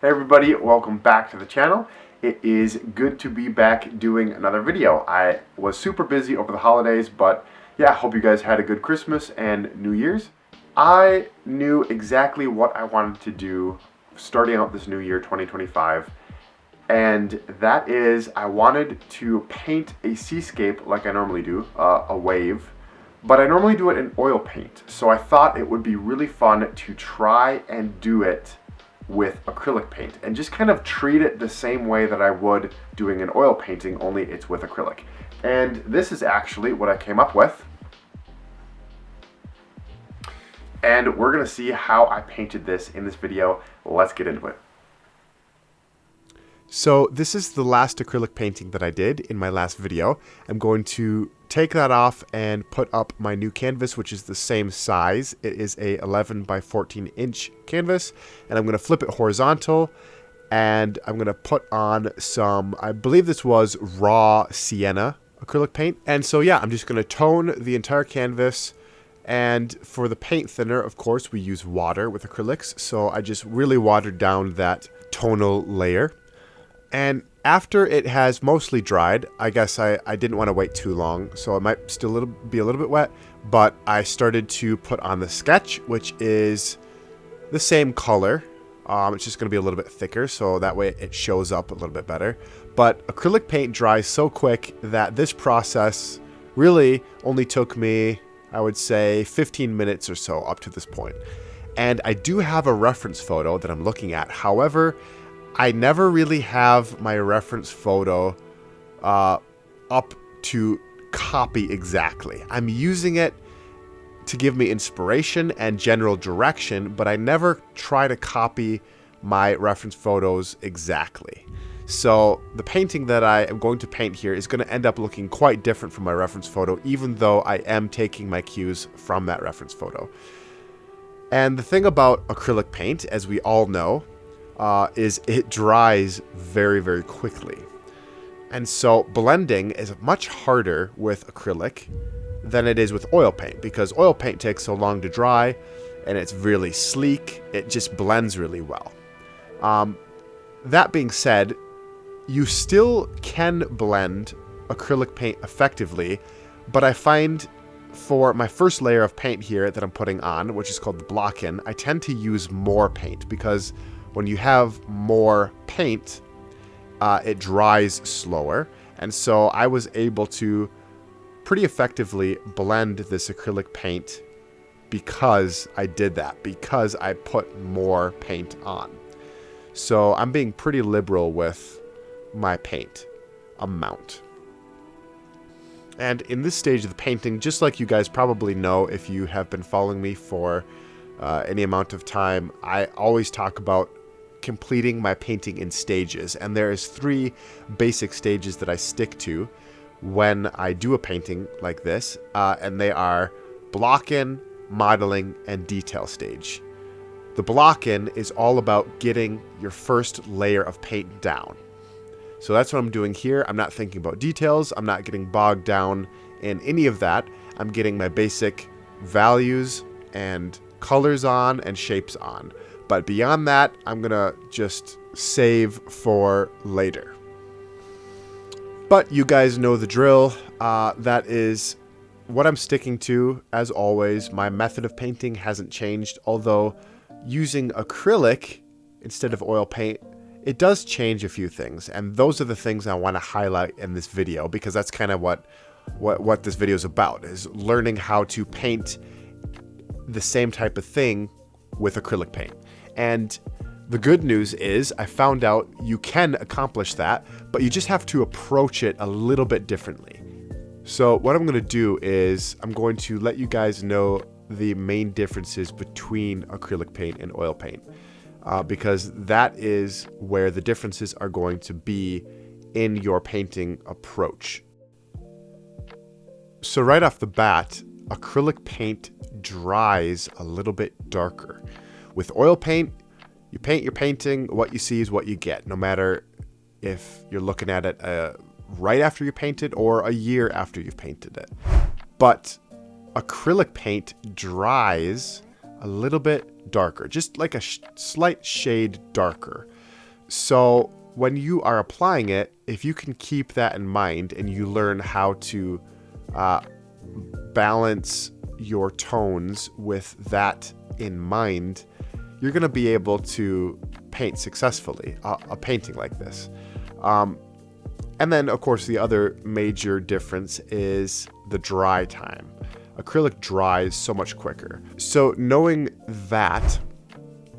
Hey everybody, welcome back to the channel. It is good to be back doing another video. I was super busy over the holidays, but yeah, hope you guys had a good Christmas and New Year's. I knew exactly what I wanted to do starting out this new year, 2025, and that is I wanted to paint a seascape like I normally do, a wave, but I normally do it in oil paint. So I thought it would be really fun to try and do it with acrylic paint and just kind of treat it the same way that I would doing an oil painting, only it's with acrylic. And this is actually what I came up with. And we're gonna see how I painted this in this video. Let's get into it. So this is the last acrylic painting that I did in my last video. I'm going to take that off and put up my new canvas, which is the same size. It is a 11 by 14 inch canvas, and I'm going to flip it horizontal, and I'm going to put on some, I believe this was raw Sienna acrylic paint. And so yeah, I'm just going to tone the entire canvas. And for the paint thinner, of course, we use water with acrylics. So I just really watered down that tonal layer. And after it has mostly dried, I guess I didn't want to wait too long, so it might still be a little bit wet, but I started to put on the sketch, which is the same color. It's just going to be a little bit thicker, so that way it shows up a little bit better. But acrylic paint dries so quick that this process really only took me, I would say, 15 minutes or so up to this point. And I do have a reference photo that I'm looking at. However, I never really have my reference photo up to copy exactly. I'm using it to give me inspiration and general direction, but I never try to copy my reference photos exactly. So the painting that I am going to paint here is going to end up looking quite different from my reference photo, even though I am taking my cues from that reference photo. And the thing about acrylic paint, as we all know, is it dries very, very quickly. And so blending is much harder with acrylic than it is with oil paint, because oil paint takes so long to dry and it's really sleek. It just blends really well. That being said, you still can blend acrylic paint effectively, but I find for my first layer of paint here that I'm putting on, which is called the block-in, I tend to use more paint because when you have more paint, it dries slower. And so I was able to pretty effectively blend this acrylic paint because I did that, because I put more paint on. So I'm being pretty liberal with my paint amount. And in this stage of the painting, just like you guys probably know if you have been following me for any amount of time, I always talk about completing my painting in stages, and there is 3 basic stages that I stick to when I do a painting like this, and they are block-in, modeling, and detail stage. The block-in is all about getting your first layer of paint down. So that's what I'm doing here. I'm not thinking about details. I'm not getting bogged down in any of that. I'm getting my basic values and colors on and shapes on. But beyond that, I'm going to just save for later. But you guys know the drill. That is what I'm sticking to, as always. My method of painting hasn't changed, although using acrylic instead of oil paint, it does change a few things. And those are the things I want to highlight in this video, because that's kind of what this video is about, is learning how to paint the same type of thing with acrylic paint. And the good news is I found out you can accomplish that, but you just have to approach it a little bit differently. So what I'm going to do is I'm going to let you guys know the main differences between acrylic paint and oil paint, because that is where the differences are going to be in your painting approach. So right off the bat, acrylic paint dries a little bit darker. With oil paint, you paint your painting, what you see is what you get, no matter if you're looking at it right after you paint it or a year after you've painted it. But acrylic paint dries a little bit darker, just like a slight shade darker. So when you are applying it, if you can keep that in mind and you learn how to balance your tones with that in mind, you're going to be able to paint successfully a painting like this. And then, of course, the other major difference is the dry time. Acrylic dries so much quicker. So knowing that,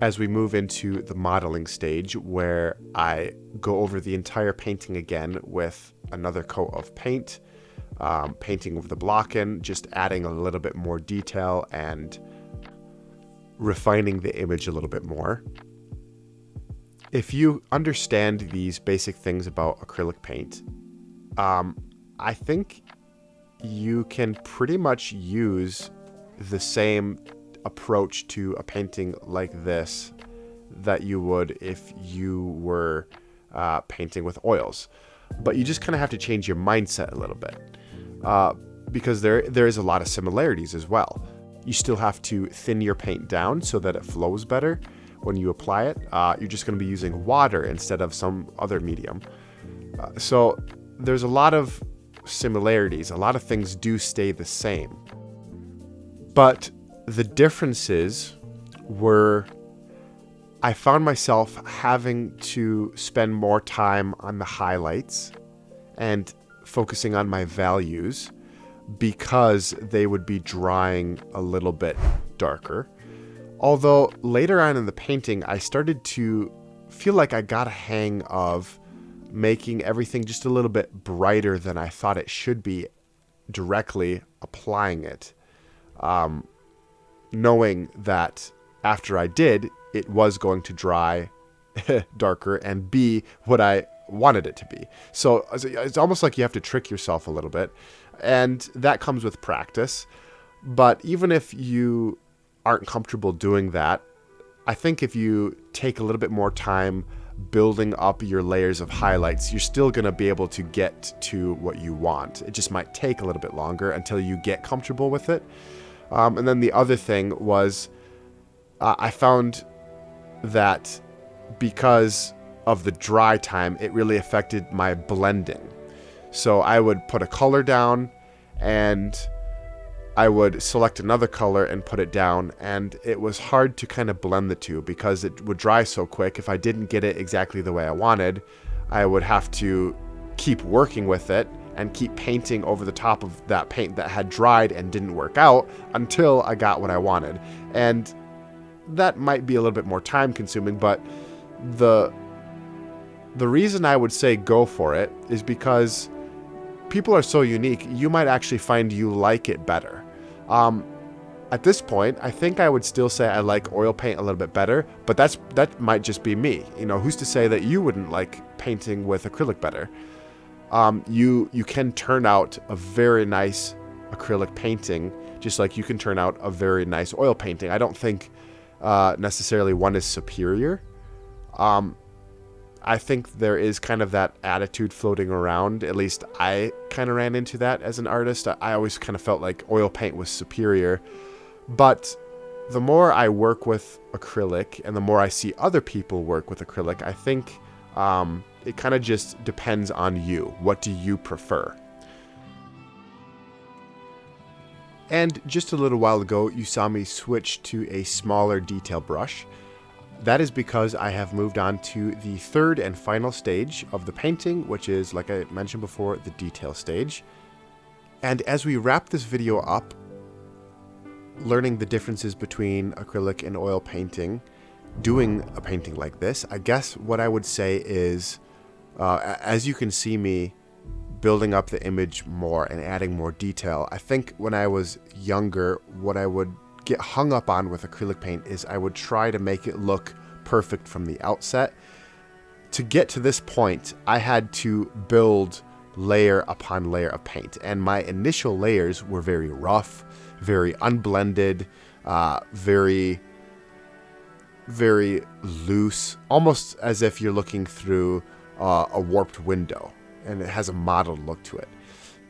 as we move into the modeling stage where I go over the entire painting again with another coat of paint, painting over the block in, just adding a little bit more detail and refining the image a little bit more. If you understand these basic things about acrylic paint, I think you can pretty much use the same approach to a painting like this that you would if you were painting with oils. But you just kind of have to change your mindset a little bit because there is a lot of similarities as well. You still have to thin your paint down so that it flows better when you apply it. You're just going to be using water instead of some other medium. So there's a lot of similarities. A lot of things do stay the same. But the differences were I found myself having to spend more time on the highlights and focusing on my values because they would be drying a little bit darker. Although later on in the painting, I started to feel like I got a hang of making everything just a little bit brighter than I thought it should be directly applying it. Knowing that after I did, it was going to dry darker and be what I wanted it to be. So it's almost like you have to trick yourself a little bit, and that comes with practice. But even if you aren't comfortable doing that, I think if you take a little bit more time building up your layers of highlights, you're still going to be able to get to what you want. It just might take a little bit longer until you get comfortable with it. And then the other thing was I found that because of the dry time, it really affected my blending. So I would put a color down and I would select another color and put it down, and it was hard to kind of blend the two because it would dry so quick. If I didn't get it exactly the way I wanted, I would have to keep working with it and keep painting over the top of that paint that had dried and didn't work out until I got what I wanted. And that might be a little bit more time consuming, but the reason I would say go for it is because people are so unique. You might actually find you like it better. At this point, I think I would still say I like oil paint a little bit better, but that might just be me. You know, who's to say that you wouldn't like painting with acrylic better? You can turn out a very nice acrylic painting, just like you can turn out a very nice oil painting. I don't think necessarily one is superior. I think there is kind of that attitude floating around. At least I kind of ran into that as an artist. I always kind of felt like oil paint was superior. But the more I work with acrylic and the more I see other people work with acrylic, I think it kind of just depends on you. What do you prefer? And just a little while ago, you saw me switch to a smaller detail brush. That is because I have moved on to the third and final stage of the painting, which is, like I mentioned before, the detail stage. And as we wrap this video up, learning the differences between acrylic and oil painting, doing a painting like this, I guess what I would say is, as you can see me building up the image more and adding more detail, I think when I was younger, what I would get hung up on with acrylic paint is I would try to make it look perfect from the outset. To get to this point, I had to build layer upon layer of paint, and my initial layers were very rough, very unblended, very loose, almost as if you're looking through a warped window, and it has a mottled look to it.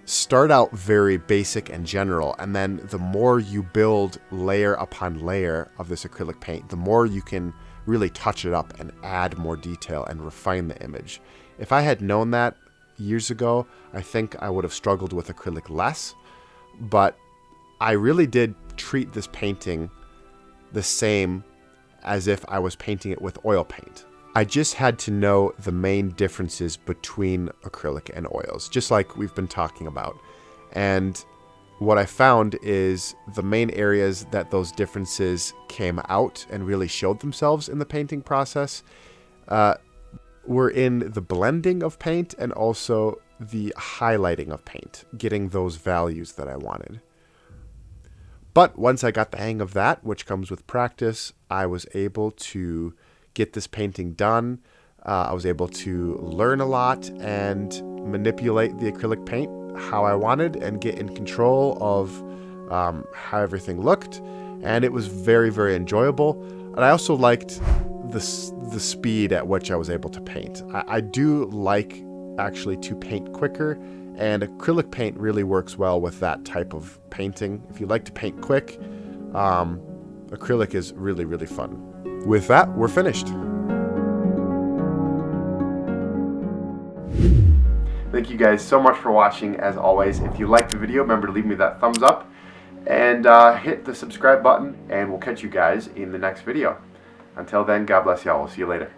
Start out very basic and general, and then the more you build layer upon layer of this acrylic paint, the more you can really touch it up and add more detail and refine the image. If I had known that years ago, I think I would have struggled with acrylic less, but I really did treat this painting the same as if I was painting it with oil paint. I just had to know the main differences between acrylic and oils, just like we've been talking about. And what I found is the main areas that those differences came out and really showed themselves in the painting process were in the blending of paint and also the highlighting of paint, getting those values that I wanted. But once I got the hang of that, which comes with practice, I was able to get this painting done. I was able to learn a lot and manipulate the acrylic paint how I wanted and get in control of how everything looked. And it was very, very enjoyable. And I also liked the speed at which I was able to paint. I do like actually to paint quicker, and acrylic paint really works well with that type of painting. If you like to paint quick, acrylic is really, really fun. With that, we're finished. Thank you guys so much for watching. As always, if you liked the video, remember to leave me that thumbs up and hit the subscribe button, and we'll catch you guys in the next video. Until then, God bless y'all. We'll see you later.